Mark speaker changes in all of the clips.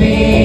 Speaker 1: be.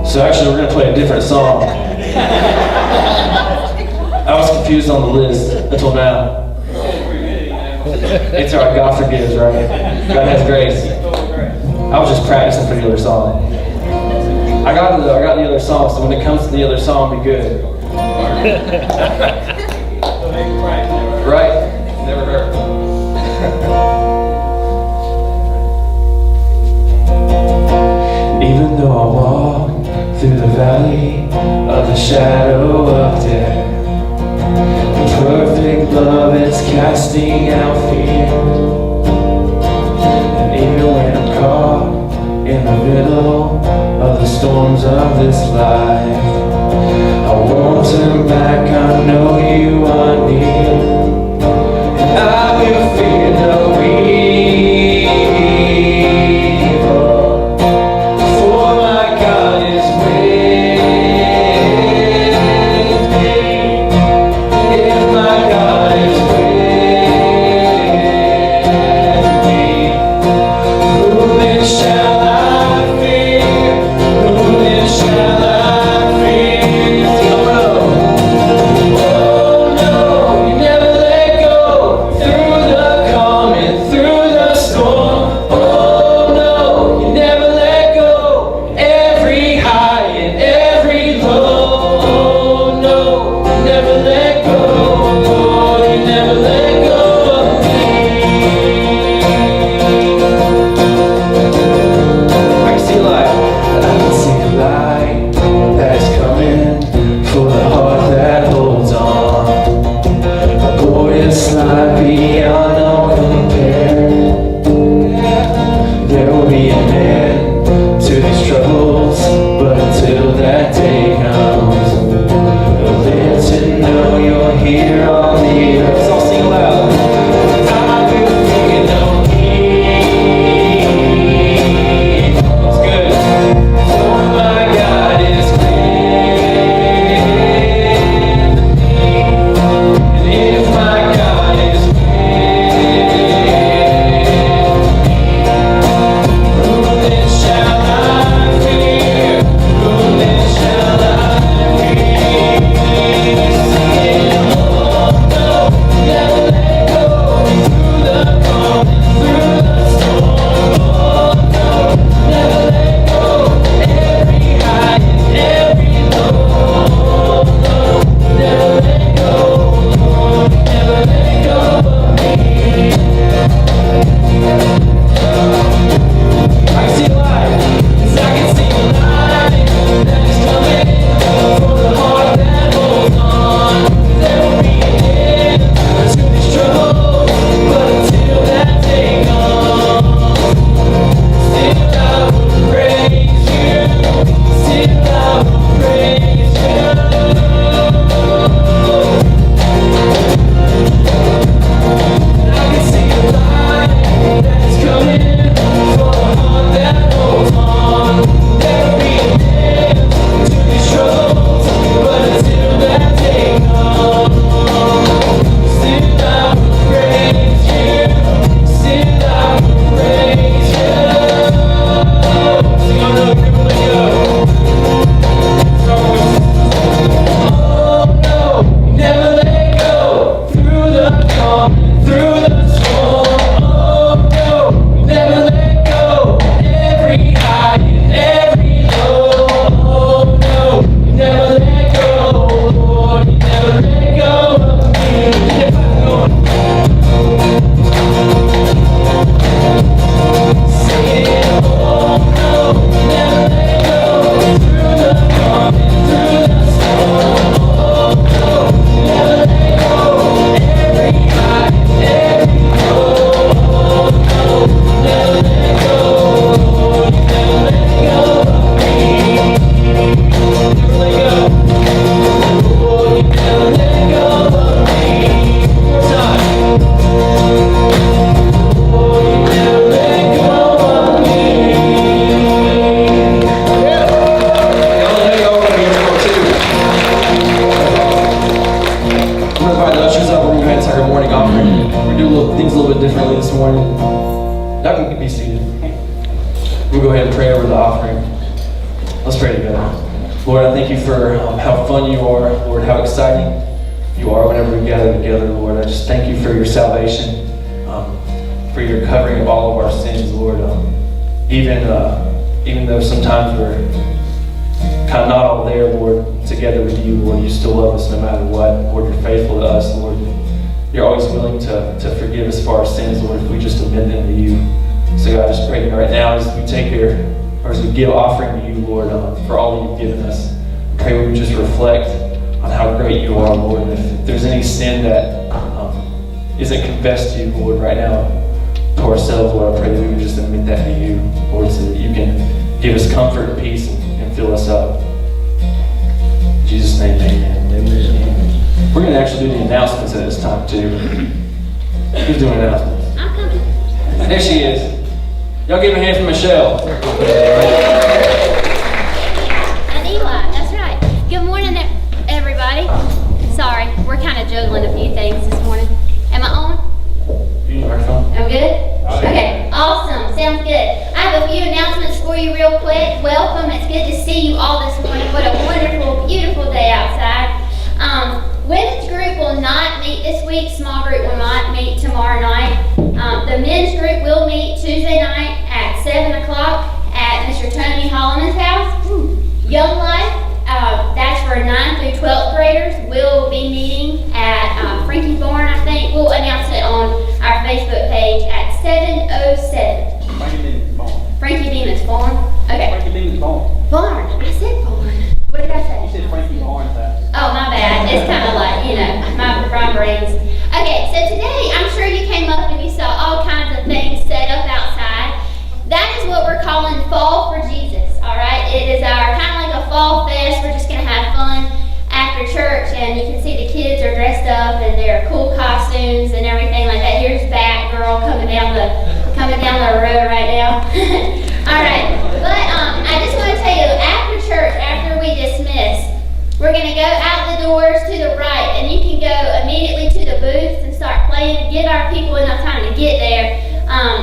Speaker 2: So actually we're going to play a different song. I was confused on the list until now. It's alright, God forgives, right? God has grace. I was just practicing for the other song. I got the other song, so when it comes to the other song, be good. Right? Never hurt. Even though I walk through the valley of the shadow of death, the perfect love is casting out fear. And even when I'm caught in the middle of the storms of this life, I won't turn back, I know you are near. And I will fear no evil, for my God is with me. If my God is with me, who then shall I fear? Who then shall I fear?
Speaker 1: We'll go ahead and pray over the offering. Let's pray together. Lord, I thank you for how fun you are, Lord, how exciting you are whenever we gather together, Lord. I just thank you for your salvation, for your covering of all of our sins, Lord. Even though sometimes we're kind of not all there, Lord, together with you, Lord, you still love us no matter what. Lord, you're faithful to us, Lord. You're always willing to forgive us for our sins, Lord, if we just admit them to you. So God, I just pray right now as we take as we give offering to you, Lord, for all you've given us. I pray we would just reflect on how great you are, Lord. And if there's any sin that isn't confessed to you, Lord, right now, to ourselves, Lord, I pray that we would just admit that to you, Lord, so that you can give us comfort and peace and fill us up. In Jesus' name, amen. Amen. We're going to actually do the announcements at this time, too. Who's doing announcements?
Speaker 3: I'm coming.
Speaker 1: There she is. Y'all give a hand for Michelle.
Speaker 3: And Eli, that's right. Good morning, everybody. Sorry, we're kind of juggling a few things this morning. Am I on?
Speaker 1: You need your microphone?
Speaker 3: I'm good? Okay, awesome. Sounds good. I have a few announcements for you real quick. Welcome. It's good to see you all this morning. What a wonderful, beautiful day outside. Women's group will not meet this week. Small group will not meet tomorrow night. The men's group will meet Tuesday night at 7 o'clock at Mr. Tony Holloman's house. Young Life, that's for 9th through 12th graders, will be meeting at Frankie's Barn, I think. We'll announce it on our Facebook page at 7:07.
Speaker 4: Frankie Beeman's Barn.
Speaker 3: Frankie Beeman's Farm? Okay.
Speaker 4: Frankie Beeman's Barn.
Speaker 3: Barn. I said barn. What did I say?
Speaker 4: You said Frankie Barnes house.
Speaker 3: Oh, my bad. It's kind of like, my brains. Okay, so today, I'm sure you came up and you saw all kinds of things set up outside. That is what we're calling Fall for Jesus, all right? It is our kind of like a fall fest. We're just going to have fun after church, and you can see the kids are dressed up in their cool costumes and everything like that. Here's Batgirl coming down the road right now. All right, but I just want to tell you, after church, after we dismiss, we're going to go out the doors to the right, and you can go immediately to the booths and start playing. Give our people enough time to get there.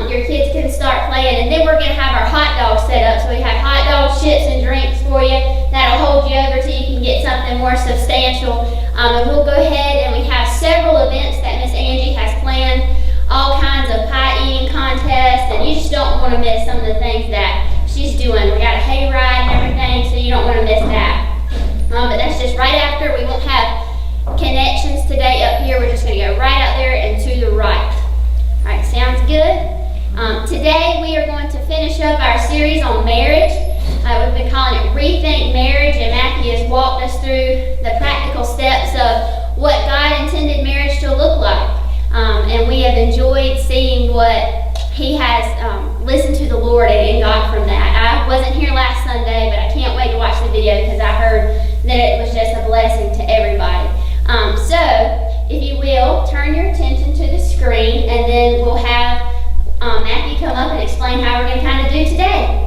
Speaker 3: Your kids can start playing, and then we're going to have our hot dogs set up. So we have hot dogs, chips, and drinks for you. That'll hold you over till you can get something more substantial. And we'll go ahead, and we have several events that Miss Angie has planned. All kinds of pie eating contests, and you just don't want to miss some of the things that she's doing. We got a hayride and everything, so you don't want to miss that. But that's just right after. We won't have connections today up here. We're just going to go right out there and to the right. All right, sounds good. Today we are going to finish up our series on marriage. We've been calling it Rethink Marriage, and Matthew has walked us through the practical steps of what God intended marriage to look like. And we have enjoyed seeing what he has listened to the Lord and got from that. I wasn't here last Sunday, but I can't wait to watch the video because I heard that it was just a blessing to everybody. So, if you will, turn your attention to the screen, and then we'll have Matthew come up and explain how we're going to kind of do today.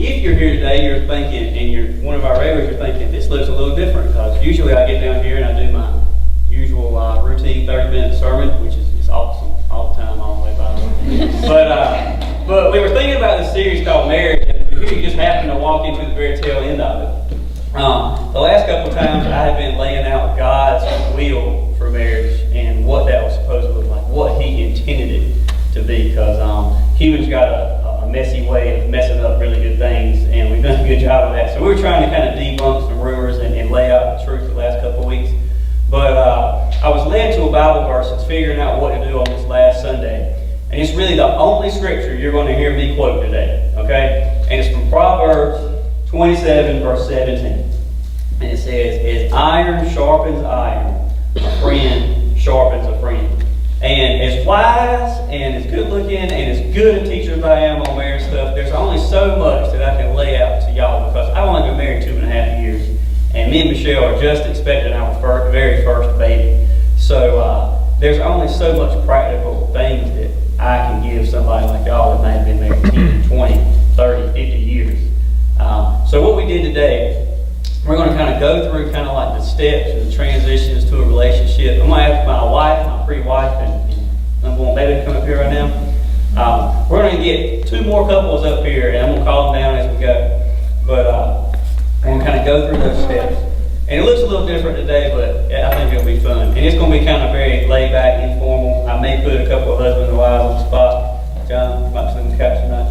Speaker 4: If you're here today, you're thinking, and you're one of our regulars, you're thinking, this looks a little different, because usually I get down here and I do my usual routine 30-minute sermon, which is awesome all the time, all the way by the way. But we were thinking about this series called Marriage, and here you just happened to walk into the very tail end of it. The last couple of times I have been laying out God's will for marriage and what that was supposed to look like, what He intended it to be, because humans got a messy way of messing up really good things, and we've done a good job of that. So we were trying to kind of debunk some rumors and lay out the truth the last couple of weeks. But I was led to a Bible verse that's figuring out what to do on this last Sunday. And it's really the only scripture you're going to hear me quote today, okay? And it's from Proverbs 27, verse 17. And it says, as iron sharpens iron, a friend sharpens a friend. And as wise and as good looking and as good a teacher as I am on marriage stuff, there's only so much that I can lay out to y'all, because I've only been married 2.5 years. And me and Michelle are just expecting our very first baby. So there's only so much practical things that I can give somebody like y'all that may have been married 10, 20, 30, 50 years. So what we did today, we're going to kind of go through kind of like the steps and the transitions to a relationship. I'm going to ask my wife, my pre-wife, and I'm going to come up here right now. We're going to get 2 more couples up here, and I'm going to call them down as we go. But we're going to kind of go through those steps. And it looks a little different today, but I think it'll be fun. And it's going to be kind of very laid back, informal. I may put a couple of husbands and wives on the spot. John, you might sit on the couch tonight.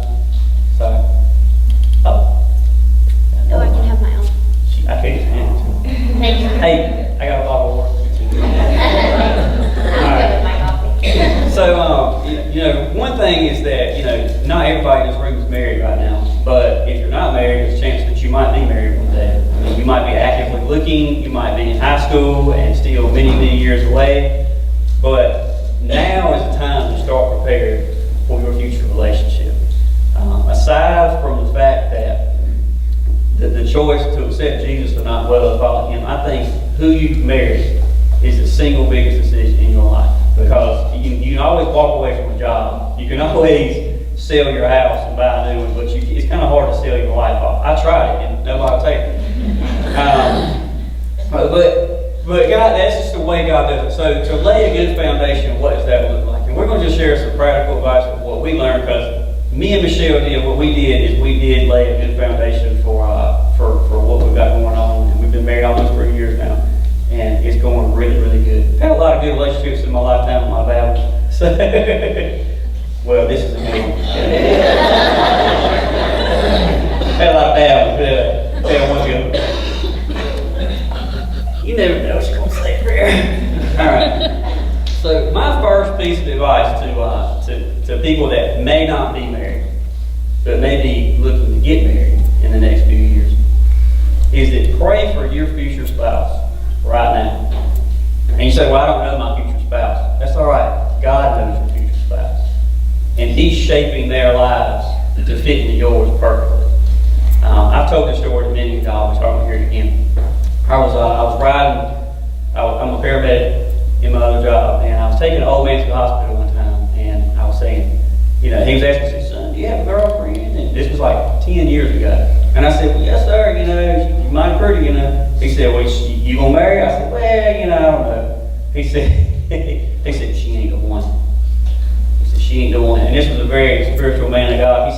Speaker 4: Sorry. Oh.
Speaker 3: Oh, I can have my own.
Speaker 4: I can't stand it.
Speaker 3: Thank you.
Speaker 4: Hey, I got a bottle of water.
Speaker 3: I'm good with my coffee.
Speaker 4: So, you know, one thing is that, you know, not everybody in this room is married right now. But if you're not married, there's a chance that you might be married one day. I mean, you might be actively looking, you might be in high school and still many, many years away. But now is the time to start preparing for your future relationship. Aside from the fact that the choice to accept Jesus or not, well, follow Him, I think who you marry is the single biggest decision in your life. Because you can always walk away from a job. You can always sell your house and buy a new one, but it's kind of hard to sell your life off. I tried it and nobody will take it. But God, that's just the way God does it. So to lay a good foundation, what does that look like? And we're going to just share some practical advice of what we learned, because me and Michelle did, what we did is we did lay a good foundation for what we've got going on. And we've been married almost 3 years now, and it's going really, really good. I've had a lot of good relationships in my lifetime with my vows. So well, this is amazing. Had a lot of bad ones, bad ones. You never know what you're going to say here. All right. So my first piece of advice to people that may not be married, but may be looking to get married in the next few years, is that pray for your future spouse right now. And you say, well, I don't know my future spouse. That's all right. God knows your future spouse. And He's shaping their lives to fit into yours perfectly. I've told this story to many of y'all, so I won't hear it again. I was riding, I'm a paramedic in my other job, and I was taking an old man to the hospital one time, and I was saying, you know, he was asking me, son, do you have a girlfriend? And this was like 10 years ago. And I said, well, yes, sir, you know, you might pretty, you know. He said, well, you gonna marry? I said, well, you know, I don't know. He said, she ain't the one. She ain't the one. And this was a very spiritual man of God.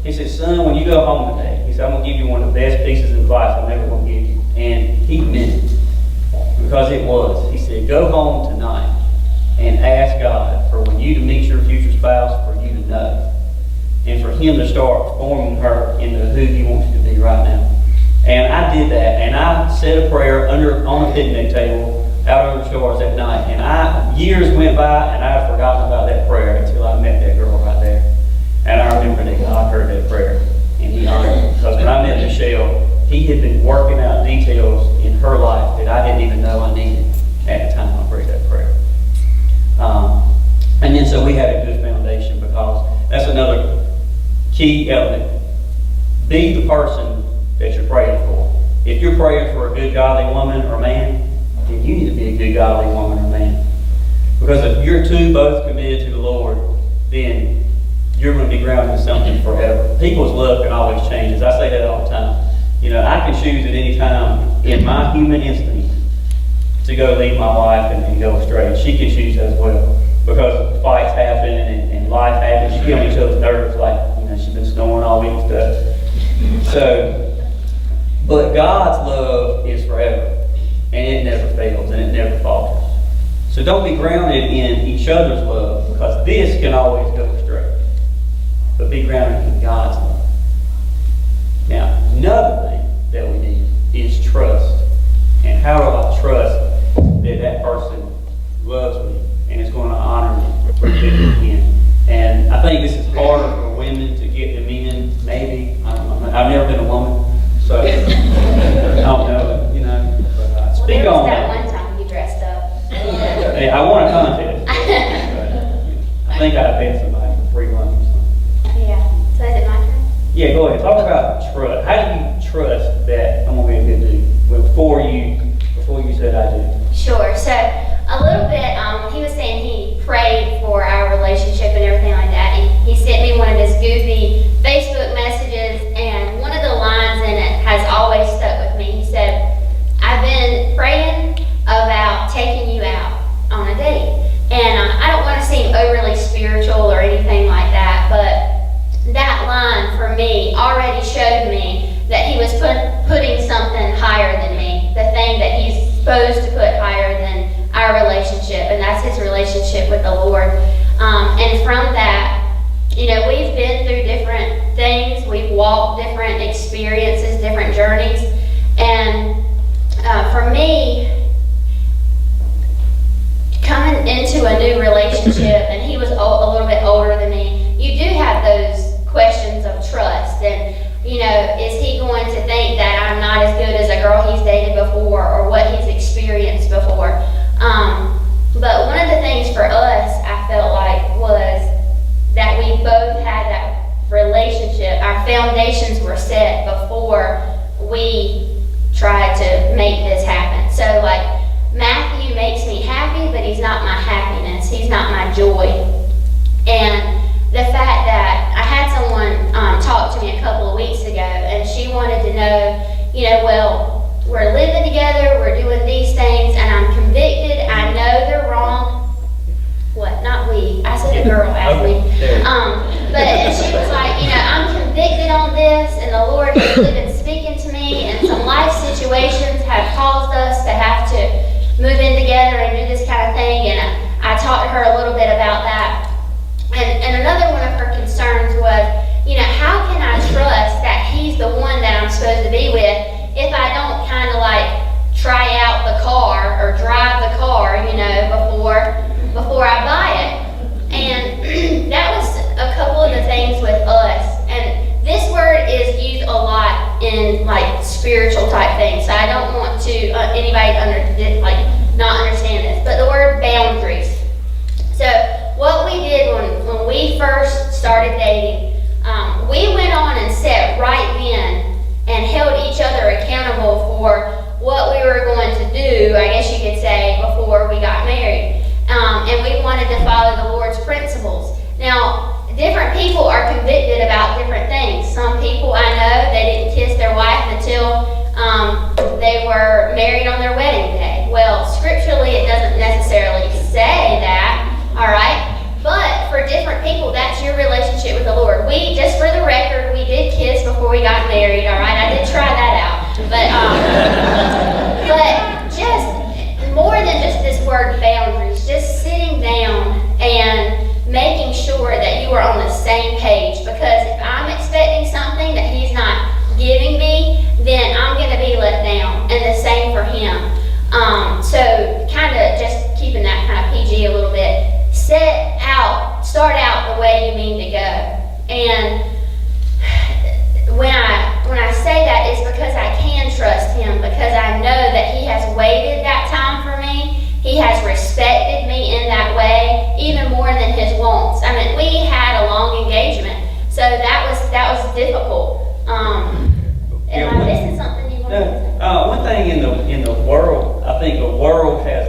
Speaker 4: He said, son, when you go home today, he said, I'm going to give you one of the best pieces of advice I'm ever going to give you. And he meant it. Because it was. He said, go home tonight and ask God for when you to meet your future spouse, for you to know. And for Him to start forming her into who He wants you to be right now. And I did that. And I said a prayer on a picnic table out under the stars that night. And years went by, and I had forgotten about that prayer until I met that girl right there. And I remember that God heard that prayer, and He honored me. Because when I met Michelle, He had been working out details in her life that I didn't even know I needed at the time I prayed that prayer. And then so we had a good foundation, because that's another key element. Be the person that you're praying for. If you're praying for a good godly woman or man, then you need to be a good godly woman or man. Because if you're two both committed to the Lord, then you're going to be grounded in something forever. People's love can always change. I say that all the time. You know, I can choose at any time in my human instinct to go leave my wife and go astray. She can choose as well. Because fights happen and life happens. You get on each other's nerves, like, you know, she's been snoring all week and stuff. So, But God's love is forever, and it never fails, and it never falters. So don't be grounded in each other's love, because this can always go astray. But be grounded in God's love. Now, another thing that we need is trust. And how do I trust that that person loves me and is going to honor me for being in? And I think this is harder for women to get them in, maybe. I've never been a woman, so I don't know, you know. But, speak
Speaker 3: there was
Speaker 4: on
Speaker 3: that
Speaker 4: that.
Speaker 3: one time you dressed up.
Speaker 4: Hey, I won a contest. I think I paid somebody for free lunch or something.
Speaker 3: Yeah. So is it my turn?
Speaker 4: Yeah, go ahead. Talk about trust. How do you trust that I'm going to be a good dude before you said I do?
Speaker 3: Sure. So a little bit, he was saying he prayed for our relationship and everything like that. And he sent me one of his goofy Facebook messages, and one of the lines in it has always stuck with me. He said, I've been praying about taking you out on a date. And I don't want to seem overly spiritual or anything like that, but that line for me already showed me that he was putting something higher than me, the thing that he's supposed to put higher than our relationship, and that's his relationship with the Lord. And from that, you know, we've been through different things, we've walked different experiences, different journeys, and for me, coming into a new relationship, and he was a little bit older than me, you do have those questions of trust, and you know, is he going to think that I'm not as good as a girl he's dated before, or what he's experienced before? But one of the things for us, I felt like, was that we both had that relationship. Our foundations were set before we tried to make this happen. So like, Matthew makes me happy, but he's not my happiness. He's not my joy. And the fact that I had someone talk to me a couple of weeks ago, and she wanted to know, you know, well, we're living together, we're doing these things, and I'm convicted. I know they're wrong. What? Not we. I said a girl asked me. But and she was like, you know, I'm convicted on this, and the Lord has been speaking to me, and some life situations have caused us to have to move in together and do this kind of thing. And I talked to her a little bit about that. And another one of her concerns was, you know, how can I trust that he's the one that I'm supposed to be with if I don't kind of like try out the car or drive the car, you know, before I buy it. And that was a couple of the things with us. And this word is used a lot in like spiritual type things, so I don't want to anybody not understand this. But the word boundaries. So what we did when we first started dating, we went on and set right then and held each other accountable for what we were going to do, I guess you could say, before we got married. And we wanted to follow the Lord's principles. Now, different people are convicted about different things. Some people I know, they didn't kiss their wife until they were married on their wedding day. Well, scripturally, it doesn't necessarily say that, all right? But for different people, that's your relationship with the Lord. We, just for the record, we did kiss before we got married, all right? I did try that out. But just more than just this word boundaries, just sitting down and making sure that you are on the same page. Because if I'm expecting something that he's not giving me, then I'm going to be let down. And the same for him. So kind of just keeping that kind of PG a little bit. Start out the way you mean to go. And when I say that, it's because I can trust him, because I know that he has waited that time for me. He has respected me in that way, even more than his wants. I mean, we had a long engagement, so that was difficult. Am I missing something you want to say?
Speaker 4: One thing in the world, I think the world has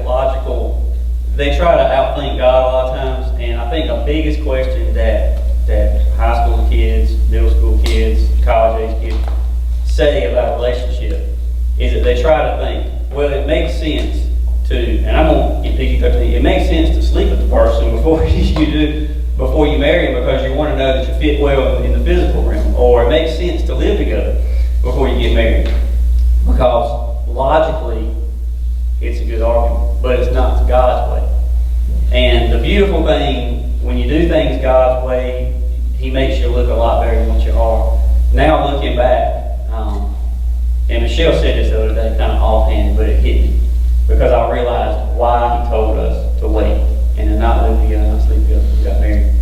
Speaker 4: they try to outthink God a lot of times, and I think the biggest question that high school kids, middle school kids, college age kids say about a relationship is that they try to think, well, it makes sense to, and I'm going to get PG-13, it makes sense to sleep with the person before you marry them, because you want to know that you fit well in the physical realm, or it makes sense to live together before you get married. because logically, it's a good argument, but it's not God's way. And the beautiful thing, when you do things God's way, He makes you look a lot better than what you are. Now looking back, and Michelle said this the other day, kind of offhand, but it hit me, because I realized why He told us to wait and to not live together, not sleep together, we got married.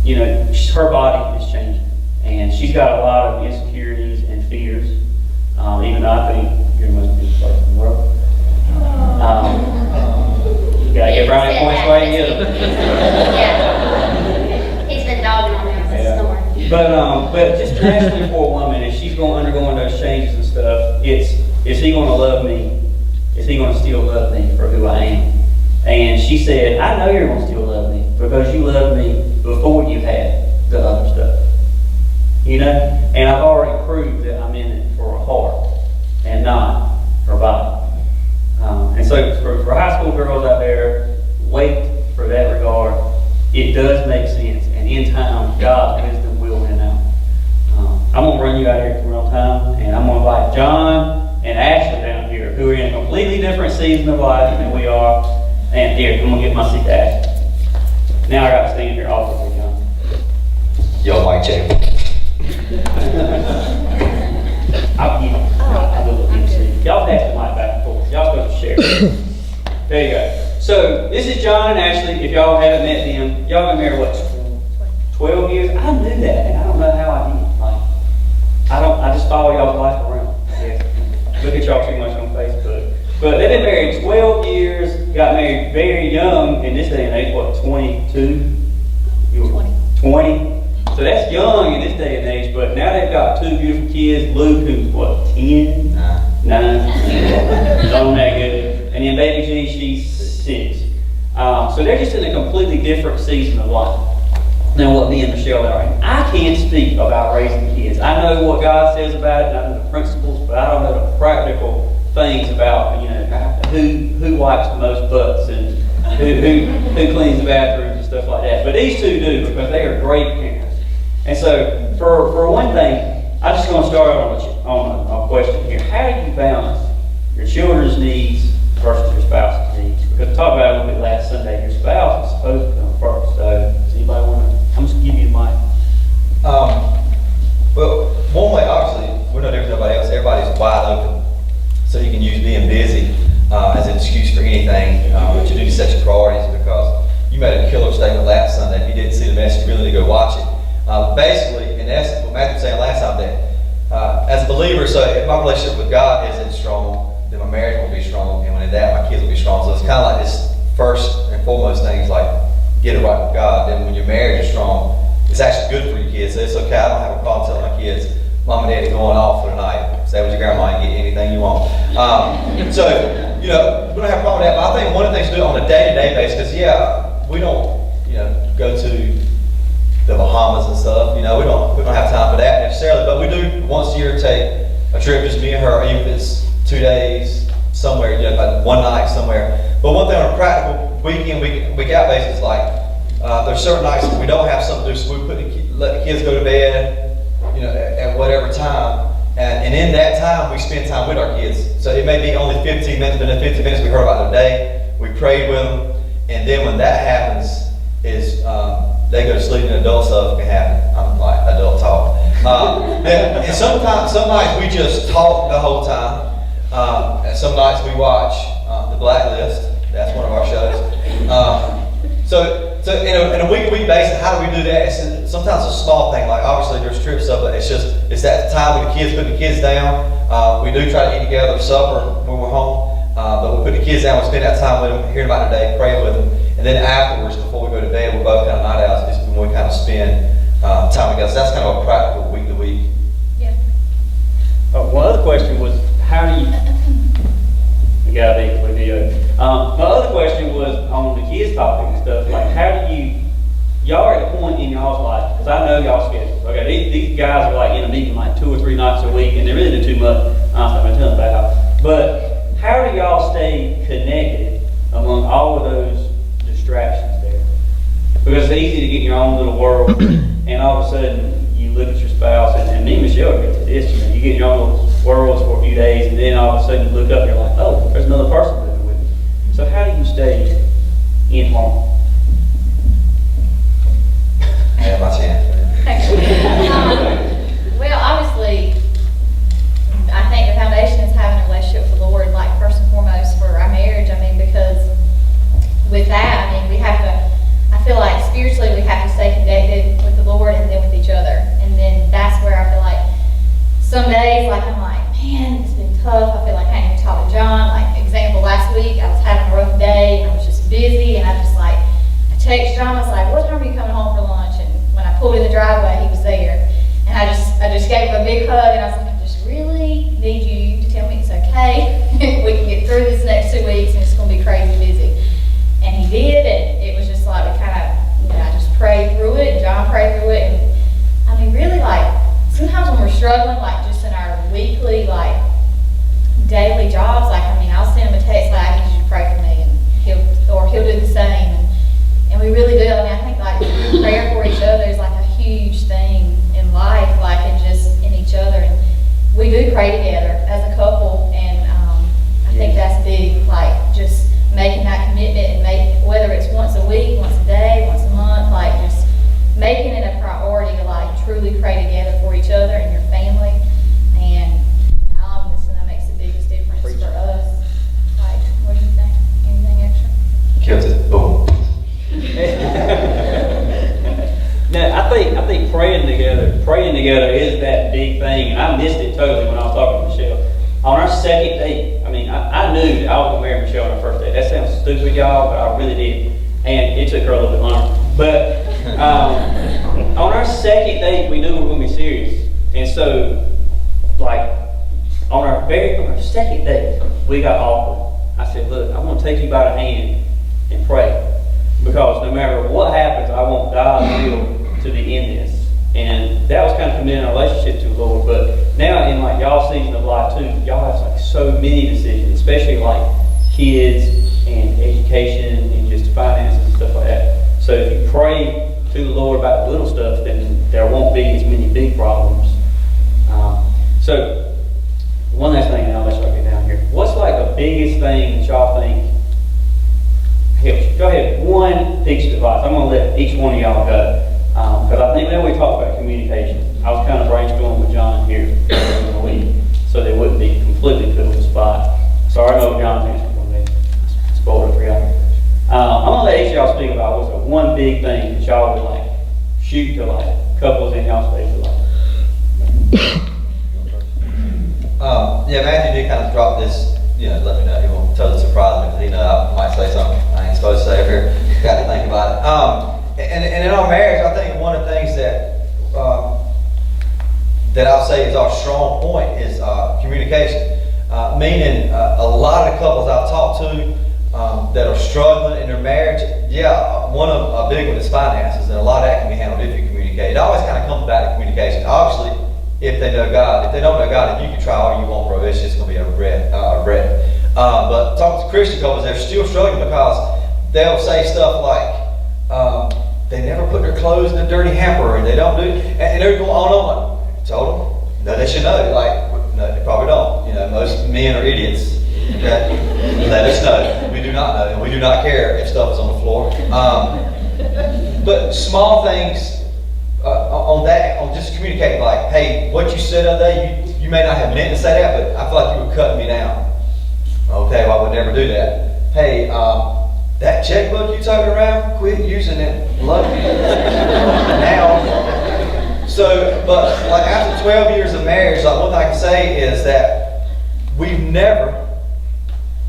Speaker 4: You know, her body is changing, and she's got a lot of insecurities and fears, even though I think you're the most beautiful person in the world. You gotta get brownie points while you get them.
Speaker 3: Yeah. He's been dogging on him since snoring.
Speaker 4: But just naturally for a woman, if she's undergoing those changes and stuff, is he going to love me? Is he going to still love me for who I am? And she said, I know you're going to still love me because you loved me before you had the other stuff. You know? And I've already proved that I'm in it for a heart and not her body. And so for high school girls out there, wait for that regard. It does make sense. And in time, God's wisdom will win out. I'm going to run you out here for real time, and I'm going to invite John and Ashley down here, who are in a completely different season of life than we are. And here, I'm going to get my seat to Ashley. Now I got to stand here awkwardly, John.
Speaker 5: Yo, Mike check.
Speaker 4: I'll give you. I'll do a little seat. Y'all pass the mic back and forth. Y'all supposed to share. There you go. So, this is John and Ashley. If y'all haven't met them, y'all been married, what, 12 years? I knew that, and I don't know how I did. I just follow y'all's life around. Yeah. Look at y'all too much on Facebook. But they've been married 12 years, got married very young in this day and age, what, 22? You were 20. So that's young in this day and age, but now they've got two beautiful kids. Luke, who's what, 10? 9. Don't that good. And then baby G, she's 6. So they're just in a completely different season of life than what me and Michelle are in. I can't speak about raising kids. I know what God says about it, and I know the principles, but I don't know the practical things about, you know, who wipes the most butts and who cleans the bathrooms and stuff like that. But these two do, because they are great parents. And so, for one thing, I'm just going to start on a question here. How do you balance your children's needs versus your spouse's needs? Because we talked about it a little bit last Sunday. Your spouse is supposed to come first. So, does anybody want to? I'm just going to give you the mic.
Speaker 5: Well, one way, obviously, we're no different than everybody else. Everybody's wide open. So you can use being busy as an excuse for anything, but you do set your priorities, because you made a killer statement last Sunday. If you didn't see the message, you really need to go watch it. Basically, in essence, what Matthew was saying last time, that as a believer, so if my relationship with God isn't strong, then my marriage won't be strong, and when in that, my kids will be strong. So it's kind of like this first and foremost thing is like, get it right with God. Then when your marriage is strong, it's actually good for your kids. So it's okay. I don't have a problem telling my kids, Mom and Daddy going off for the night. Stay with your grandma and get anything you want. So, you know, we don't have a problem with that. But I think one of the things to do on a day-to-day basis, because we don't, go to the Bahamas and stuff. We don't have time for that necessarily. But we do once a year take a trip, just me and her, even if it's 2 days somewhere, like one night somewhere. But one thing on a practical week out basis, like there's certain nights we don't have something to do, so we let the kids go to bed, at whatever time. And in that time, we spend time with our kids. So it may be only 15 minutes, but in 15 minutes we heard about their day, we prayed with them, and then when that happens, is they go to sleep and adult stuff can happen. I'm like, adult talk. And sometimes, some nights we just talk the whole time. And some nights we watch The Blacklist. That's one of our shows. So in a week-to-week basis, how do we do that? It's sometimes a small thing, like obviously there's trip stuff, but it's that time with the kids, putting the kids down. We do try to eat together, supper when we're home, but we put the kids down, we spend that time with them, hearing about their day, praying with them, and then afterwards, before we go to bed, we're both kind of night owls, is when we kind of spend time together. So that's kind of a practical week-to-week.
Speaker 3: Yeah.
Speaker 4: One other question was, how do you? We got a big video. My other question was on the kids topic and stuff. Like, how do y'all are at a point in y'all's life, because I know y'all schedules. Okay, these guys are like in a meeting like 2 or 3 nights a week, and they really do too much. I'm not telling about. But how do y'all stay connected among all of those distractions there? Because it's easy to get in your own little world, and all of a sudden you look at your spouse, and me and Michelle get to this. You get in your own little worlds for a few days, and then all of a sudden you look up and you're like, oh, there's another person living with me. So how do you stay in harmony?
Speaker 5: I have my chance.
Speaker 6: Well, obviously, I think the foundation is having a relationship with the Lord, like first and foremost for our marriage. I mean, because with that, I mean, we have to, I feel like spiritually we have to stay connected with the Lord and then with each other. And then that's where I feel like some days, like I'm like, man, it's been tough. I feel like I ain't even talked to John. Like, example, last week I was having a rough day and I was just busy and I just like, I texted John, I was like, what time are you coming home for lunch? And when I pulled in the driveway, he was there. And I just gave him a big hug and I was like, I just really need you to tell me it's okay. We can get through this next 2 weeks and it's gonna be crazy busy. And he did, and it was just like, we kind of, I just prayed through it, and John prayed through it, and I mean, really, like, sometimes when we're struggling, like, just in our weekly, like, daily jobs, like, I mean, I'll send him a text, like, I need you to pray for me, and he'll do the same, and we really do. I mean, I think, like, prayer for each other is, like, a huge thing in life, like, and just in each other, and we do pray together as a couple, and I think that's big, like, just making that commitment and whether it's once a week, once a day, once a month, like just making it a priority to like truly pray together for each other and your family. And that makes the biggest difference for us. Like, what do you think? Anything extra?
Speaker 5: Kills it. Boom.
Speaker 4: Now, I think praying together is that big thing, and I missed it totally when I was talking to Michelle. On our second date, I mean, I knew that I was gonna marry Michelle on our first date. That sounds stupid, y'all, but I really did. And it took her a little bit longer. But on our second date, we knew we were gonna be serious. And so, like, on our second date, we got awkward. I said, look, I'm gonna take you by the hand and pray. Because no matter what happens, I want God's will to be in this. And that was kind of committing our relationship to the Lord. But now in like y'all's season of life too, y'all have like so many decisions, especially like kids and education and just finances and stuff like that. So if you pray to the Lord about the little stuff, then there won't be as many big problems. So one last thing, and I'll let y'all get down here. What's like the biggest thing that y'all think helps you? Go ahead, one piece of advice. I'm going to let each one of y'all go. Because I think when we talk about communication, I was kind of brainstorming with John here in the week, so they wouldn't be completely put on the spot. So I know John's answer is going to be spoiled it for y'all. I'm going to let each of y'all speak about what's the one big thing that y'all would like shoot to like couples in y'all's space would like.
Speaker 5: Yeah, Matthew did kind of drop this, let me know. He won't totally surprise me, because he know I might say something I ain't supposed to say up here. Got to think about it. And in our marriage, I think one of the things that I'll say is our strong point is communication. Meaning, a lot of the couples I've talked to that are struggling in their marriage, a big one is finances, and a lot of that can be handled if you communicate. It always kind of comes back to communication. Obviously, if they know God. If they don't know God, then you can try all you want, bro. It's just going to be a wreck. But talking to Christian couples, they're still struggling because they'll say stuff like, they never put their clothes in a dirty hamper, and they don't do it. And they're going on and on. Like, told them. No, they should know. Like, no, they probably don't. Most men are idiots. Okay? Let us know. We do not know, and we do not care if stuff is on the floor. But small things on just communicating, like, hey, what you said the other day, you may not have meant to say that, but I feel like you were cutting me down. Okay, well, I would never do that. Hey, that checkbook you toting around, quit using it. Love you. Now. So, but like after 12 years of marriage, like one thing I can say is that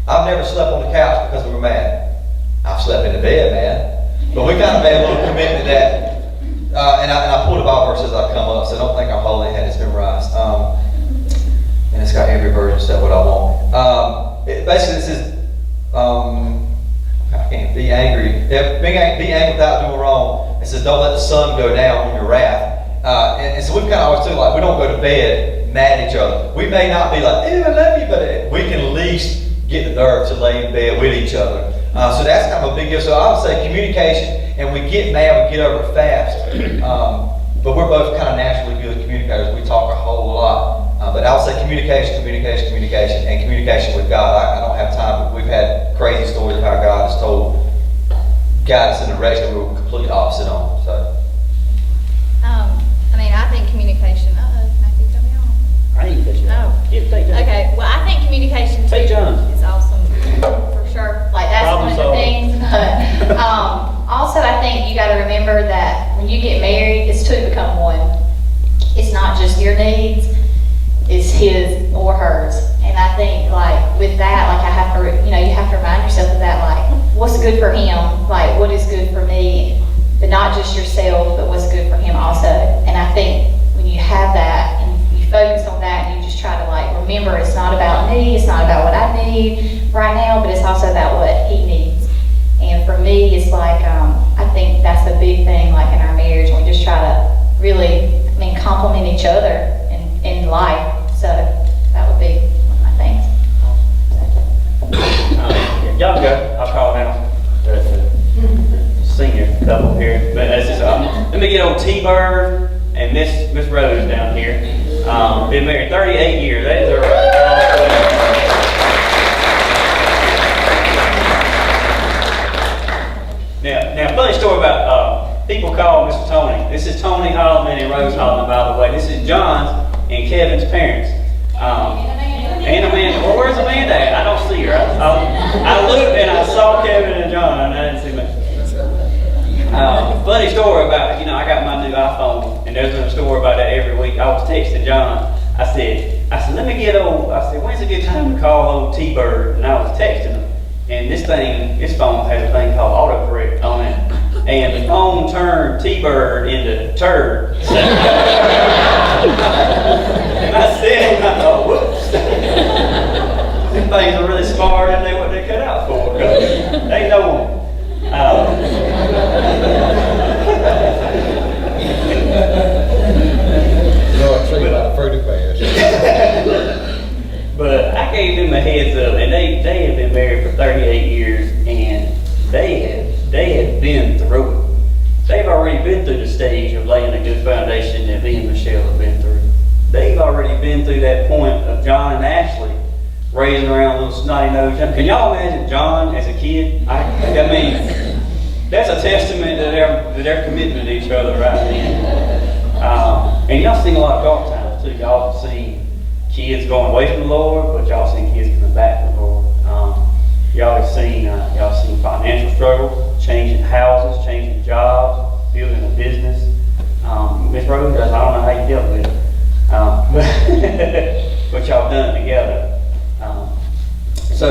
Speaker 5: I've never slept on the couch because we were mad. I've slept in the bed, man. But we kind of made a little commitment to that. And I pulled the Bible verses as I come up, so don't think I'm holy and had this memorized. And it's got every verse except what I want. Basically, this is, I can't be angry. Be angry without doing wrong. It says, don't let the sun go down on your wrath. And so we've kind of always do like, we don't go to bed mad at each other. We may not be like, I love you, but we can at least get the nerve to lay in bed with each other. So that's kind of a big deal. So I would say communication, and we get mad, we get over it fast. But we're both kind of naturally good communicators. We talk a whole lot. But I would say communication and communication with God. I don't have time, but we've had crazy stories of how God has guided us in a direction we were completely opposite on, so.
Speaker 6: I mean, I think communication, Matthew, cut me off.
Speaker 4: I ain't cut you
Speaker 6: No.
Speaker 4: off. Yeah, take John.
Speaker 6: Okay, well, I think communication
Speaker 4: Take John.
Speaker 6: is awesome, for sure. Like, that's one of the
Speaker 4: Problem
Speaker 6: things. But, also, I think you gotta remember that when you get married, it's two become one. It's not just your needs, it's his or hers. And I think, like, with that, like, I have to, you have to remind yourself of that, like, what's good for him? Like, what is good for me? But not just yourself, but what's good for him also. And I think when you have that and you focus on that and you just try to like remember it's not about me, it's not about what I need right now, but it's also about what he needs. And for me, it's like, I think that's the big thing, like in our marriage, we just try to really, complement each other in life. So that would be one of my things.
Speaker 4: Y'all go, I'll call now. The senior couple here. But that's just, let me get on T-Bird and Miss Rose down here. Been married 38 years. That is a Now, funny story about people call Mr. Tony. This is Tony Holloman and Rose Holloman, by the way. This is John's and Kevin's parents. And Amanda. Well, where's Amanda at? I don't see her. I looked and I saw Kevin and John, and I didn't see me. Funny story about, I got my new iPhone, and there's been a story about that every week. I was texting John. I said, let me get old. I said, when's a good time to call old T-Bird? And I was texting him. And this phone has a thing called autocorrect on it. And the phone turned T-Bird into turd. And I said, whoops. These things are really smarter than what they cut out for. They know. But I gave them a heads up, and they have been married for 38 years, and they have been through it. They've already been through the stage of laying a good foundation that me and Michelle have been through. They've already been through that point of John and Ashley raising around little snotty nose. Can y'all imagine John as a kid? I mean, that's a testament to their commitment to each other right then. And y'all seen a lot of dark times too. Y'all have seen kids going away from the Lord, but y'all seen kids coming back to the Lord. Y'all have seen financial struggles, changing houses, changing jobs, building a business. Miss Rose, I don't know how you dealt with it, but y'all done it together. So,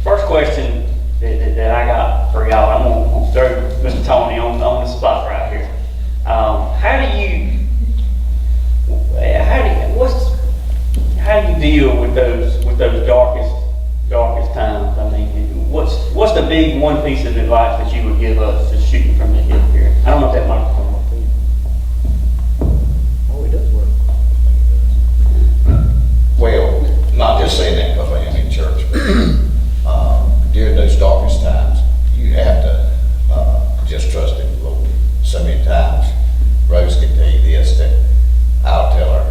Speaker 4: first question that I got for y'all, I'm gonna throw Mr. Tony on the spot right here. How do you deal with those darkest times? I mean, what's the big one piece of advice that you would give us just shooting from the hip here? I don't know if that microphone will be. Oh, it does work.
Speaker 7: Well, not just saying that because I am in church, but during those darkest times, you have to just trust in the Lord. So many times, Rose can tell you this, that I'll tell her,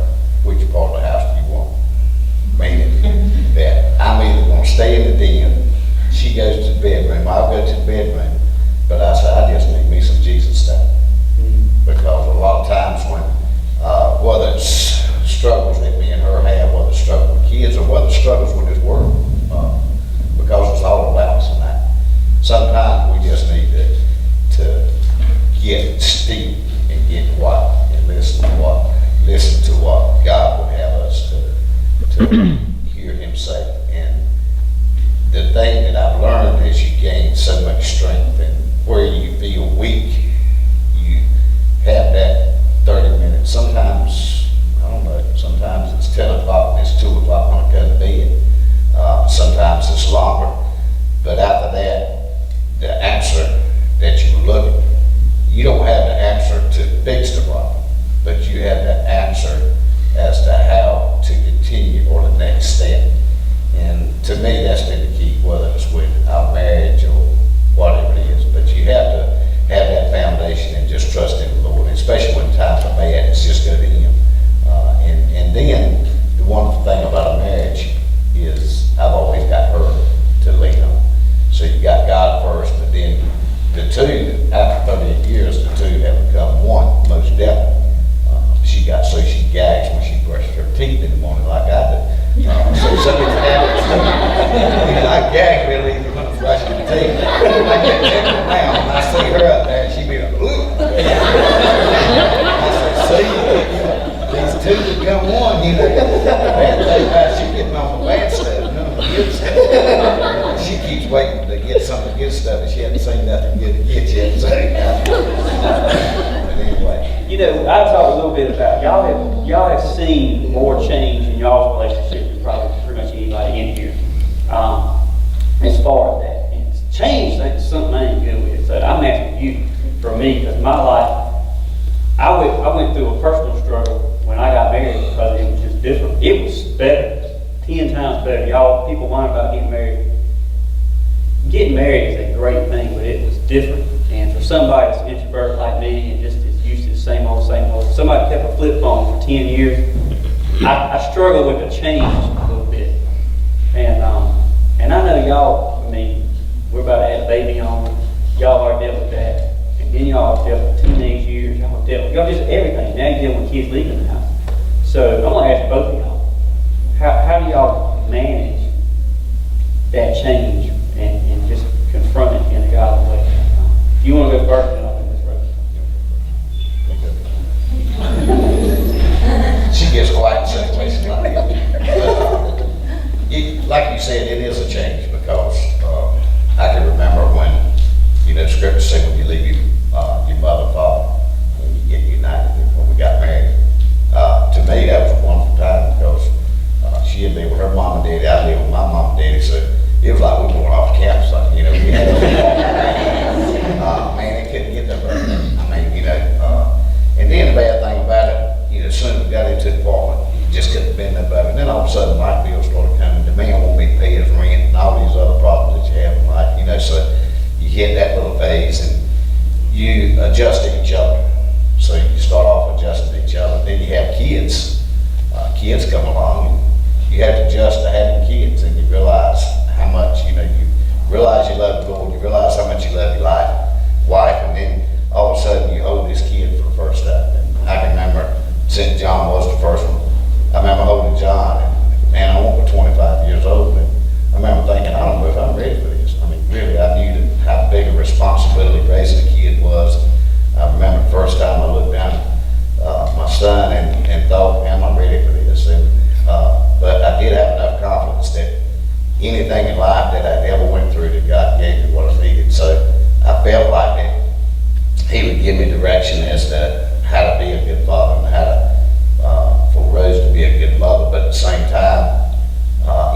Speaker 7: which part of the house do you want? Meaning that I'm either going to stay in the den, she goes to the bedroom, I'll go to the bedroom, but I say, I just need me some Jesus stuff. Because a lot of times when, whether it's struggles that me and her have, whether it's struggles with kids or whether it's struggles with this world, because it's all about us in that. Sometimes we just need to get still and get quiet and listen to what God would have us to hear Him say. And the thing that I've learned is you gain so much strength, and where you feel weak, you have that 30 minutes. Sometimes, I don't know, sometimes it's 10 o'clock and it's 2 o'clock when I go to bed. Sometimes it's longer. But after that, the answer that you were looking, you don't have the answer to fix the problem, but you have the answer as to how to continue or the next step. And to me, that's been the key, whether it's with our marriage or whatever it is. But you have to have that foundation and just trust in the Lord, especially when times are bad. It's just go to Him. And then Jack really easy when I'm brushing the teeth. I get tickled now, when I see her up there, she be like, ooh. I said, see, these two become one, you know. Bad thing about she getting off the bad stuff, none of the good stuff. She keeps waiting to get some of the good stuff, and she hasn't seen nothing good to get yet, so. But anyway.
Speaker 4: You know, I talked a little bit about, y'all have seen more change in y'all's relationship than probably pretty much anybody in here. As far as that, and change, that's something I ain't good with. So I'm asking you, for me, because my life, I went through a personal struggle when I got married because it was just different. It was better, 10 times better. Y'all, people whine about getting married. Getting married is a great thing, but it was different. And for somebody that's introvert like me and just is used to the same old, somebody kept a flip phone for 10 years, I struggle with the change a little bit. And I know y'all, I mean, we're about to have a baby on, y'all already dealt with that. And then y'all have dealt with teenage years, y'all just everything. Now you're dealing with kids leaving the house. So I'm gonna ask both of y'all, how do y'all manage that change and just confront it in a godly way? If you wanna go first, then I'll do this road.
Speaker 7: She gets quiet in situations like that. Like you said, it is a change because I can remember when, Scripture said when you leave your mother and father, when you get united, when we got married. To me, that was a wonderful time because she had been with her mom and daddy, I lived with my mom and daddy, so it was like we were going off the campsite, we had man, it couldn't get no better. I mean, and then the bad thing about it, as soon as we got into the apartment, it just couldn't have been no better. And then all of a sudden, light bills started coming. The man wanted me to pay his rent and all these other problems that you have in life, so you hit that little phase and you adjust to each other. So you start off adjusting to each other. Then you have kids. Kids come along and you have to adjust to having kids, and you realize how much, you realize you love the Lord, you realize how much you love your wife, and then all of a sudden you hold this kid for the first time. And I can remember, since John was the first one, I remember holding John, and man, I was 25 years old, and I remember thinking, I don't know if I'm ready for this. I mean, really, I knew how big a responsibility raising a kid was. I remember the first time I looked down at my son and thought, man, I'm ready for this. But I did have enough confidence that anything in life that I ever went through, that God gave me what I needed. So I felt like that He would give me direction as to how to be a good father and how to, for Rose to be a good mother. But at the same time,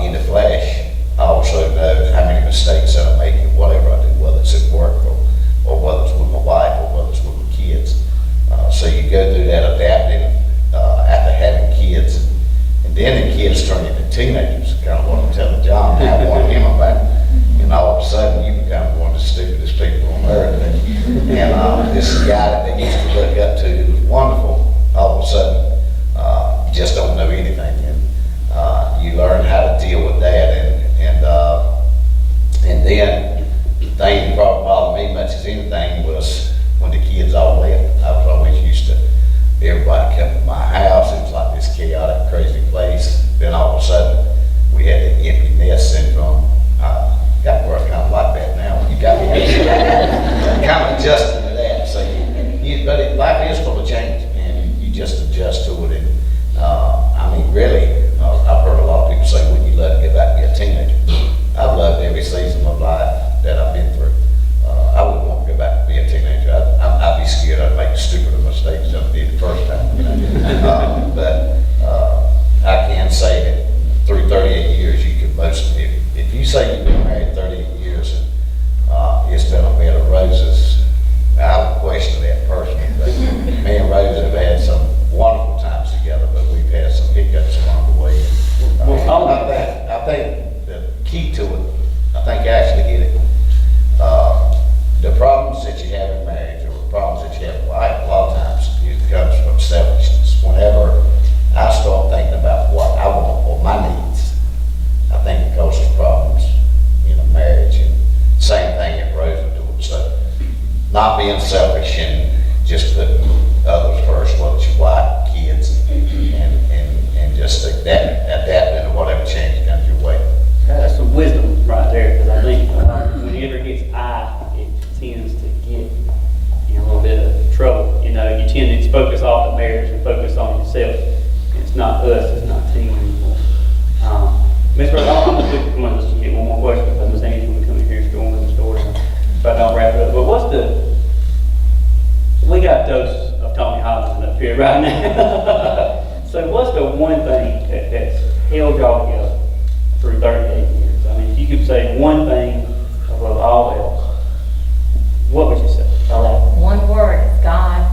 Speaker 7: in the flesh, I also know how many mistakes that I make in whatever I do, whether it's at work or whether it's with my wife or whether it's with my kids. So you go through that adapting after having kids. And then the kids turn into teenagers, kind of what I'm telling John, now I want him about. And all of a sudden you become one of the stupidest people on earth. And this guy that they used to look up to who was wonderful, all of a sudden just don't know anything. And you learn how to deal with that. And then the thing that probably bothered me much as anything was when the kids all left. I was always used to everybody come to my house. It was like this chaotic, crazy place. Then all of a sudden we had the empty nest syndrome. Got where I kind of like that now. You got me kind of adjusting to that. So but life is full of change, and you just adjust to it. And I mean, really, I've heard a lot of people say, "Wouldn't you love to get back and be a teenager?" I've loved every season of life that I've been through. I wouldn't want to go back and be a teenager. I'd be scared I'd make stupider mistakes than I did the first time. But I can say that through 38 years, you can most, if you say you've been married 38 years and it's been a bed of roses, I would question that personally. But me and Rose have had some wonderful times together, but we've had some hiccups along the way. I think the key to it, I think actually hit it. The problems that you have in marriage or the problems that you have in life, a lot of times it comes from selfishness. Whenever I start thinking about what I want or my needs, I think it causes problems in a marriage. And same thing at Rose would do it. So not being selfish and just putting others first, whether it's your wife, kids, and just adapting to whatever change comes your way.
Speaker 4: That's some wisdom right there. focus off the marriage and focus on yourself. It's not us, it's not team anymore. Ms. Rose, I'm going to just get one more question because Ms. Angie will come in here and go on with the story. If I don't wrap it up. But we got a dose of Tommy Holland up here right now. So what's the one thing that's held y'all together through 38 years? I mean, if you could say one thing above all else, what would you say?
Speaker 8: One word, it's God.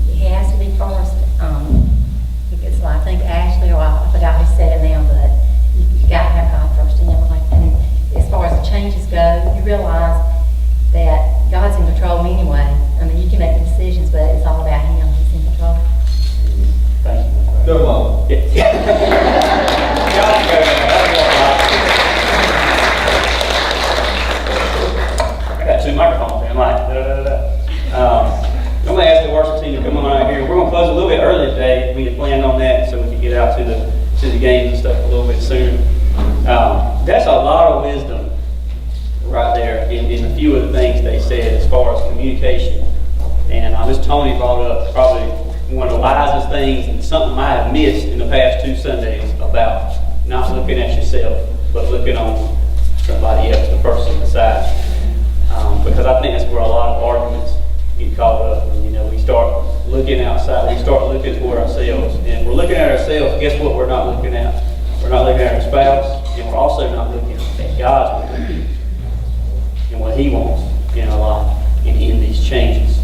Speaker 8: He has to be first. Because I think Ashley, or I forgot who said it now, but you got to have God first in your life. And as far as the changes go, you realize that God's in control anyway. I mean, you can make the decisions, but it's all about Him. He's in control.
Speaker 4: Thank you. Ms. Rose.
Speaker 5: Go on.
Speaker 4: Y'all go. I got two microphones here. I'm like, I'm going to ask the worship team to come on out here. We're going to close a little bit early today. We had planned on that so we could get out to the games and stuff a little bit sooner. That's a lot of wisdom right there in a few of the things they said as far as communication. And Ms. Tony brought up probably one of the wisest things and something I have missed in the past 2 Sundays about not looking at yourself, but looking on somebody else, the person beside you. Because I think that's where a lot of arguments get caught up. And, we start looking outside, we start looking toward ourselves. And if we're looking at ourselves, guess what we're not looking at? We're not looking at our spouse, and we're also not looking at God's will and what He wants in our life and in these changes.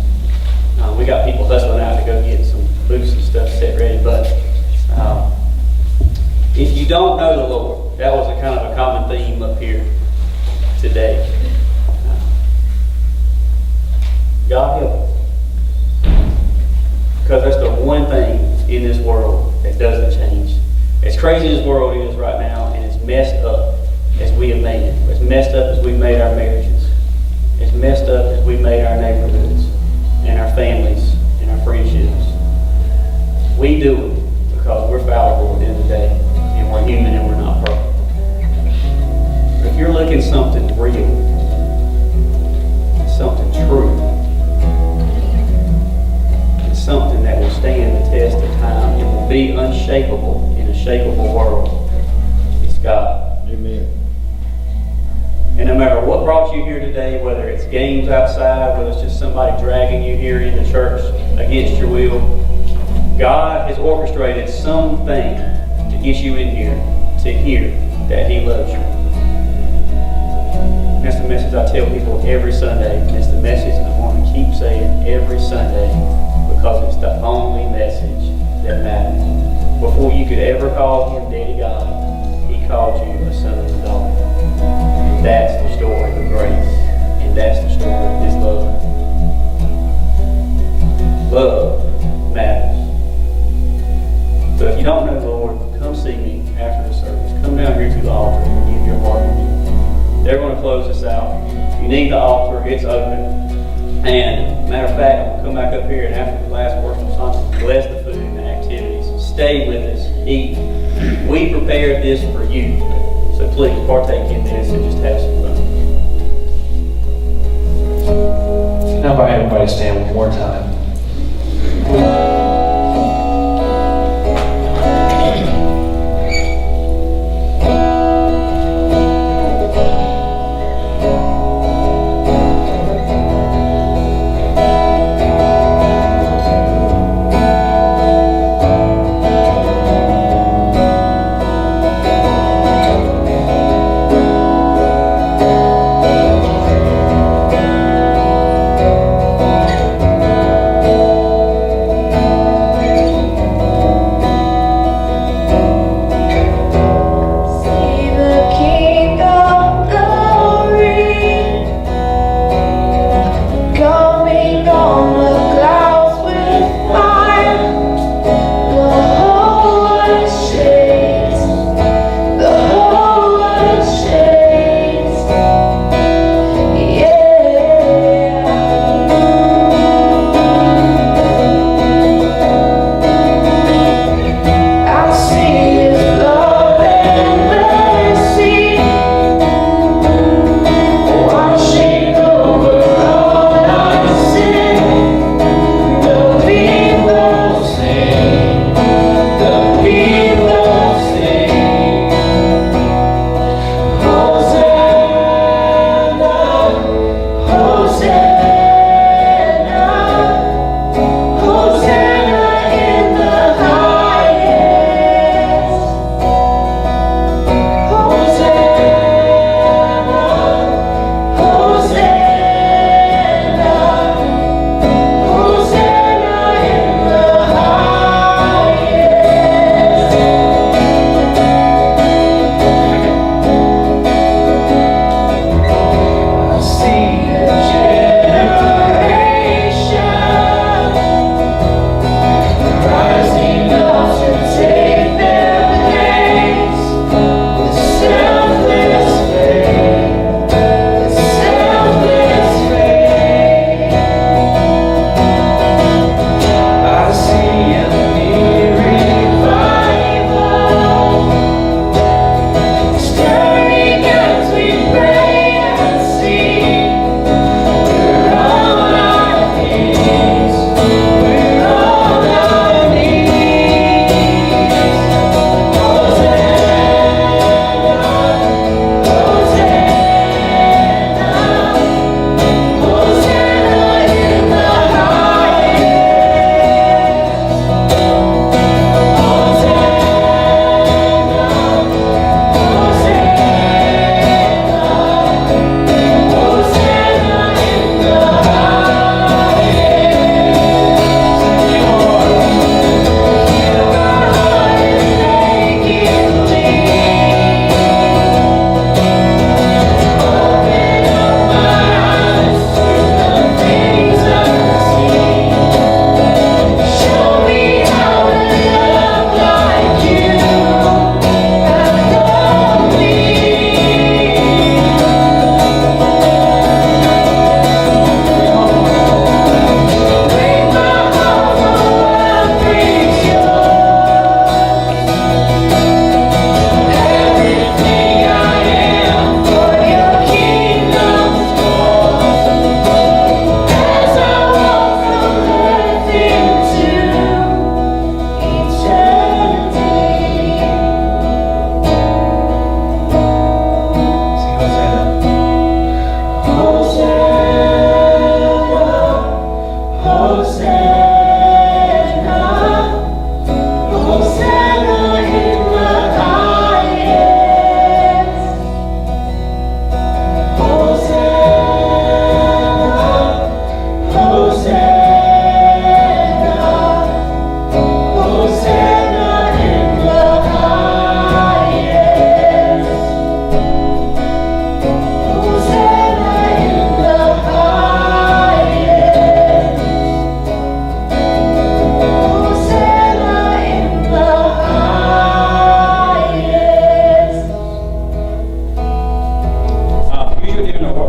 Speaker 4: We got people hustling out to go get some boots and stuff set ready, but if you don't know the Lord, that was a kind of a common theme up here today. God help us. Because that's the one thing in this world that doesn't change. As crazy as this world is right now, and as messed up as we have made it, as messed up as we've made our marriages, as messed up as we've made our neighborhoods, and our families, and our friendships, we do it because we're fallible at the end of the day, and we're human and we're not perfect. But if you're looking something real, something true, something that will stand the test of time and will be unshakable in a shakeable world, it's God.
Speaker 7: Amen.
Speaker 4: And no matter what brought you here today, whether it's games outside, whether it's just somebody dragging you here into church against your will, God has orchestrated something to get you in here to hear that He loves you. That's the message I tell people every Sunday. And it's the message I want to keep saying every Sunday, because it's the only message that matters. Before you could ever call Him Daddy God, He called you a son and a daughter. And that's the story of grace. And that's the story of His love. Love matters. So if you don't know the Lord, come see me after the service. Come down here to the altar and give your heart to me. They're going to close us out. If you need the altar, it's open. And matter of fact, I'm going to come back up here and after the last worship song, bless the food and the activities. Stay with us, eat. We prepared this for you. So please partake in this and just have some fun.
Speaker 1: Now, by everybody stand one more time.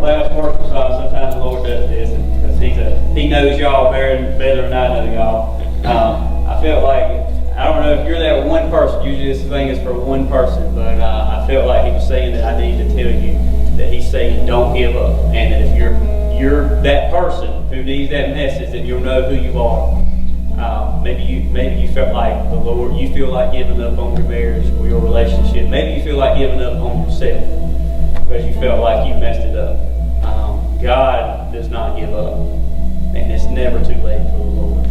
Speaker 4: last worship song, sometimes the Lord does this, because He knows y'all better than I know y'all. I felt like, I don't know if you're that one person, usually this thing is for one person, but I felt like He was saying that I need to tell you that He's saying don't give up, and that if you're that person who needs that message, that you'll know who you are. Maybe you felt like the Lord, you feel like giving up on your marriage or your relationship. Maybe you feel like giving up on yourself because you felt like you messed it up. God does not give up, and it's never too late for the Lord.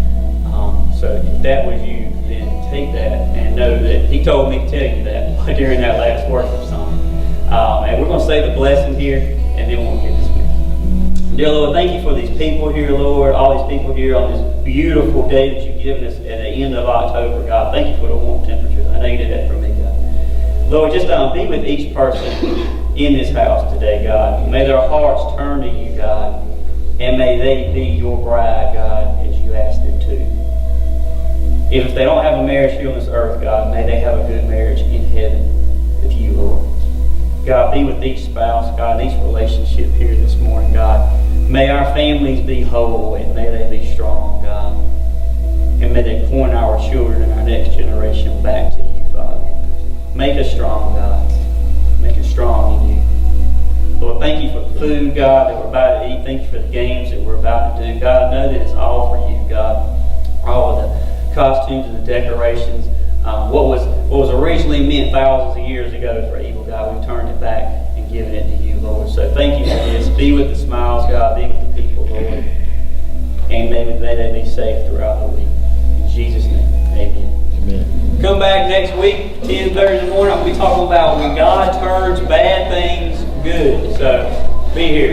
Speaker 4: So if that was you, then take that and know that He told me to tell you that during that last worship song. And we're going to say the blessing here, and then we'll get dismissed. Dear Lord, thank you for these people here, Lord, all these people here on this beautiful day that you've given us at the end of October, God. Thank you for the warm temperatures. I know you did that for me, God. Lord, just be with each person in this house today, God. May their hearts turn to you, God, and may they be your bride, God, as you asked them to. If they don't have a marriage here on this earth, God, may they have a good marriage in heaven with you, Lord. God, be with each spouse, God, and each relationship here this morning, God. May our families be whole, and may they be strong, God. And may they point our children and our next generation back to you, Father. Make us strong, God. Make us strong in you. Lord, thank you for the food, God, that we're about to eat. Thank you for the games that we're about to do. God, know that it's all for you, God. All of the costumes and the decorations. What was originally meant thousands of years ago for evil, God, we've turned it back and given it to you, Lord. So thank you for this. Be with the smiles, God. Be with the people, Lord. And may they be safe throughout the week. In Jesus' name, amen.
Speaker 2: Amen.
Speaker 4: Come back next week, 10:30 in the morning. I'll be talking about when God turns bad things good. So be here.